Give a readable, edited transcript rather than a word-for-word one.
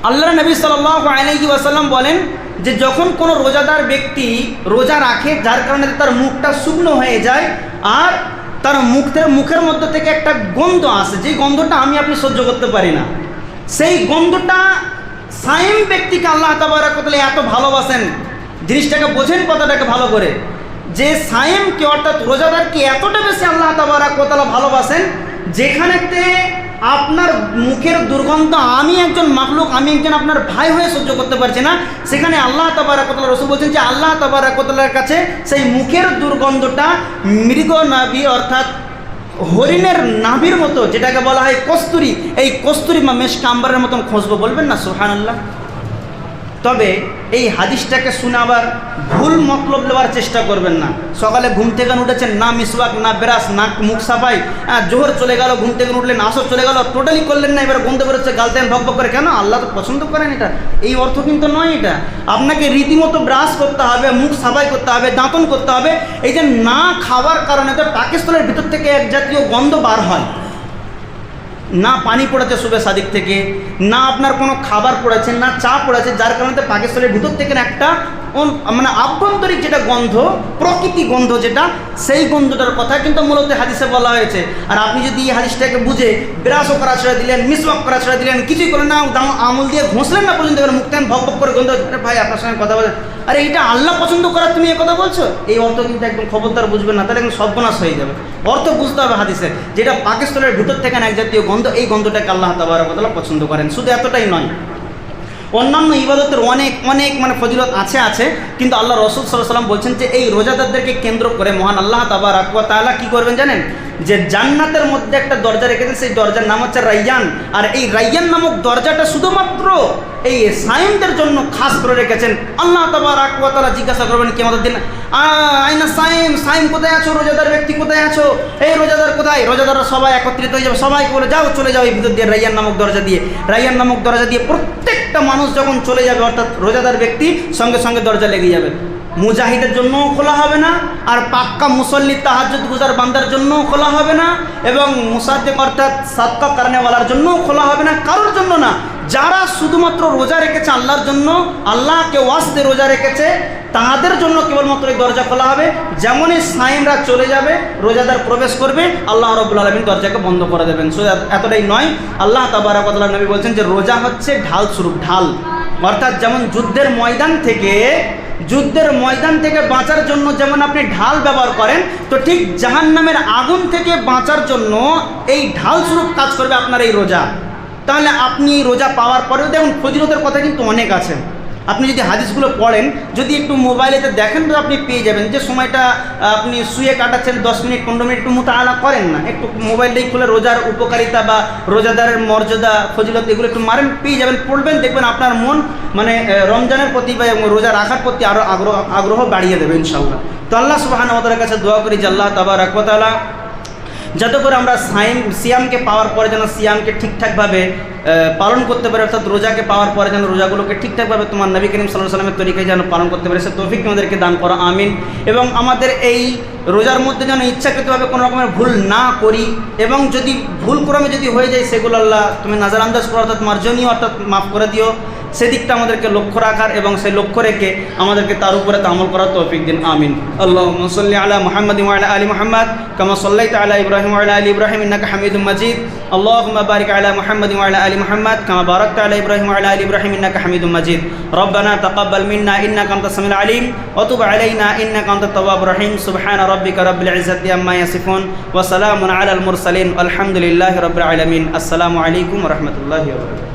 আল্লাহ নবী সাল্লাল্লাহু আলাইহি ওয়াসাল্লাম বলেন যে যখন কোনো রোজাদার ব্যক্তি রোজা রাখে, যার কারণে তার মুখটা শুকনো হয়ে যায় আর তার মুখের মধ্যে থেকে একটা গন্ধ আসে, যে গন্ধটা আমি আপনি সহ্য করতে পারি না, সেই গন্ধটা সাইম ব্যক্তিকে আল্লাহ তাবারক ওয়া তাআলা এত ভালোবাসেন। জিনিসটাকে বোঝেন কথাটাকে ভালো করে, যে সাইমকে অর্থাৎ রোজাদারকে এতটা বেশি আল্লাহ তাবারক ওয়া তাআলা ভালোবাসেন, যেখানেতে আপনার মুখের দুর্গন্ধ আমি একজন মাখলুক, আমি একজন আপনার ভাই হয়ে সহ্য করতে পারছি না, সেখানে আল্লাহ তাবারক ওয়া তাআলা, রাসূল বলছেন যে আল্লাহ তাবারক ওয়া তাআলার কাছে সেই মুখের দুর্গন্ধটা মৃগ নাভি অর্থাৎ হরিণের নাভির মতো, যেটাকে বলা হয় কস্তুরি, এই কস্তুরি বা মেশক আম্বারের মতন খুঁজবো, বলবেন না সুবহানাল্লাহ। তবে এই হাদিসটাকে শুনে আবার ভুল মতলব নেওয়ার চেষ্টা করবেন না। সকালে ঘুম থেকে উঠেছেন, না মিসওয়াক, না ব্রাশ, না মুখ সাফাই, জোহর চলে গেল, ঘুম থেকে উঠলেন, আসর চলে গেল, টোটালি করলেন না, এবার গন্ধ বেরোচ্ছে, গালতেন ভক ভক করে, কেন? আল্লাহ তো পছন্দ করেন এটা, এই অর্থ কিন্তু নয় এটা। আপনাকে রীতিমতো ব্রাশ করতে হবে, মুখ সাফাই করতে হবে, দাঁতন করতে হবে। এই যে না খাওয়ার কারণে তো পাকস্থলের ভিতর থেকে এক জাতীয় গন্ধ বার হয়, না পানি পড়েছে শুবে সাদিক থেকে, না আপনার কোনো খাবার পড়েছে, না চা পড়েছে, যার কারণে পাকস্থলের ভিতর থেকে একটা মানে আভ্যন্তরিক যেটা গন্ধ, প্রকৃতি গন্ধ যেটা, সেই গন্ধটার কথা কিন্তু মূলত হাদিসে বলা হয়েছে। আর আপনি যদি এই হাদিসটাকে বুঝে ব্রাশও করা ছেড়ে দিলেন, মিসওয়াক করা ছেড়ে দিলেন, কিছুই করেন না, আমল দিয়ে ঘষলেন না পর্যন্ত, মুখ তেন ভক ভক করে গন্ধ, ভাই আপনার সঙ্গে কথা বলে, আরে এটা আল্লাহ পছন্দ করার তুমি এই কথা বলছো, এই অর্থ কিন্তু একদম খবরদার বুঝবেন না, তাহলে একদম সর্বনাশ হয়ে যাবে। অর্থ বুঝতে হবে হাদিসের, যেটা পাকস্থলের ভিতর থেকে এক জাতীয় গন্ধ, এই গন্ধটাকে আল্লাহ তাবারক ওয়া তাআলা পছন্দ করেন। শুধু এতটাই নয়, অন্যান্য ইবাদতের অনেক অনেক মানে ফজিলত আছে, কিন্তু আল্লাহ রাসূল সাল্লাল্লাহু আলাইহি ওয়াসাল্লাম বলছেন যে এই রোজাদারদেরকে কেন্দ্র করে মহান আল্লাহ তাবারক ওয়া তাআলা কী করবেন জানেন? যে জান্নাতের মধ্যে একটা দরজা রেখেছেন, সেই দরজার নাম হচ্ছে রাইয়ান। আর এই রাইয়ান নামক দরজাটা শুধুমাত্র এই সাইমদের জন্য খাস করে রেখেছেন। আল্লাহ তাবারক ওয়া তাআলা জিজ্ঞাসা করবেন কিয়ামতের দিন, আইনা সাইম, সাইম কোথায় আছো? রোজাদার ব্যক্তি কোথায় আছো? এই রোজাদার কোথায়? রোজাদাররা সবাই একত্রিত হয়ে যাবে, সবাইকে বলে যাও চলে যাও এই ভিতর দিয়ে, রাইয়ান নামক দরজা দিয়ে। রাইয়ান নামক দরজা দিয়ে প্রত্যেকটা মানুষ যখন চলে যাবে, অর্থাৎ রোজাদার ব্যক্তি, সঙ্গে সঙ্গে দরজা লেগে যাবে। মুজাহিদের জন্যও খোলা হবে না, আর পাক্কা মুসল্লি তাহাজ্জুদ গুজার বান্দার জন্যও খোলা হবে না, এবং মুসাদ্দিক অর্থাৎ সাদকা কারনেওয়ালার জন্যও খোলা হবে না, কারোর জন্য না। যারা শুধুমাত্র রোজা রেখেছে আল্লাহর জন্য, আল্লাহকে ওয়াস্তে রোজা রেখেছে, তাদের জন্য কেবলমাত্র এই দরজা খোলা হবে। যেমনই সাইমরা চলে যাবে, রোজাদার প্রবেশ করবে, আল্লাহ রাব্বুল আলামিন দরজাকে বন্ধ করে দেবেন। সো এতটাই নয়, আল্লাহ তাবারক ওয়া তাআলা নবী বলছেন যে রোজা হচ্ছে ঢাল স্বরূপ, ঢাল। অর্থাৎ যেমন যুদ্ধের ময়দান থেকে বাঁচার জন্য যেমন আপনি ঢাল ব্যবহার করেন, তো ঠিক জাহান্নামের আগুন থেকে বাঁচার জন্য এই ঢাল স্বরূপ কাজ করবে আপনার এই রোজা। তাহলে আপনি রোজা পাওয়ার পরেও দেখুন ফজিলতের কথা কিন্তু অনেক আছে। আপনি যদি হাদিসগুলো পড়েন, যদি একটু মোবাইলেতে দেখেন, তো আপনি পেয়ে যাবেন। যে সময়টা আপনি শুয়ে কাটাচ্ছেন 10 মিনিট 15 মিনিট, একটু মুতাআলা করেন না, একটু মোবাইলটাই খুলে রোজার উপকারিতা বা রোজাদারের মর্যাদা, ফজিলত, এগুলো একটু মারেন, পেয়ে যাবেন, পড়বেন, দেখবেন আপনার মন মানে রমজানের প্রতি বা রোজা রাখার প্রতি আরও আগ্রহ বাড়িয়ে দেবে ইনশাআল্লাহ। তো আল্লাহ সুবহানাহু ওয়া তাআলার কাছে দোয়া করি যে আল্লাহ তাবারক ওয়া তাআলা যাতে করে আমরা সিয়ামকে পাওয়ার পরে যেন সিয়ামকে ঠিকঠাকভাবে পালন করতে পারে, অর্থাৎ রোজাকে পাওয়ার পরে যেন রোজাগুলোকে ঠিকঠাকভাবে তোমার নবী করিম সাল্লাল্লাহু আলাইহি ওয়াসাল্লামের তরিকায় যেন পালন করতে পারে, সে তৌফিক আমাদেরকে দান করো, আমিন। এবং আমাদের এই রোজার মধ্যে যেন ইচ্ছাকৃতভাবে কোনো রকমের ভুল না করি, এবং যদি ভুল ক্রমে যদি হয়ে যায় সেগুলো আল্লাহ তুমি নাজার আন্দাজ করো, অর্থাৎ মার্জনীয়, অর্থাৎ মাফ করে দিও। সেদিকটা আমাদেরকে লক্ষ্য রাখার এবং সেই লক্ষ্য রেখে আমাদেরকে তার উপরে আমল করার তৌফিক দিন, আমিন। আল্লাহুম্মা সাল্লি আলা মুহাম্মাদিন ওয়া আলা আলি মুহাম্মাদ কামা সাল্লাইতা আলা ইব্রাহিম ওয়া আলা আলি ইব্রাহিম ইন্নাকা হামিদুম মাজিদ। আল্লাহুম্মা বারিক আলা মুহাম্মাদিন ওয়া আলা আলি মুহাম্মাদ কামা বারাকতা আলা ইব্রাহিম ওয়া আলা আলি ইব্রাহিম ইন্নাকা হামিদুম মাজিদ। রব্বানা তাকাব্বাল মিন্না ইন্নাকা আনতাস সামিউল আলিম ওয়া তুব আলাইনা ইন্নাকা আনতাত তাওয়াবুর রহিম। সুবহানা রাব্বিকা রাব্বিল ইজ্জাতি আম্মা ইয়াসিফুন ওয়া সালামুন আলাল মুরসালিন আলহামদুলিল্লাহি রাব্বিল আলামিন। আসসালামু আলাইকুম ওয়া রাহমাতুল্লাহি ওয়া বারাকাতুহু।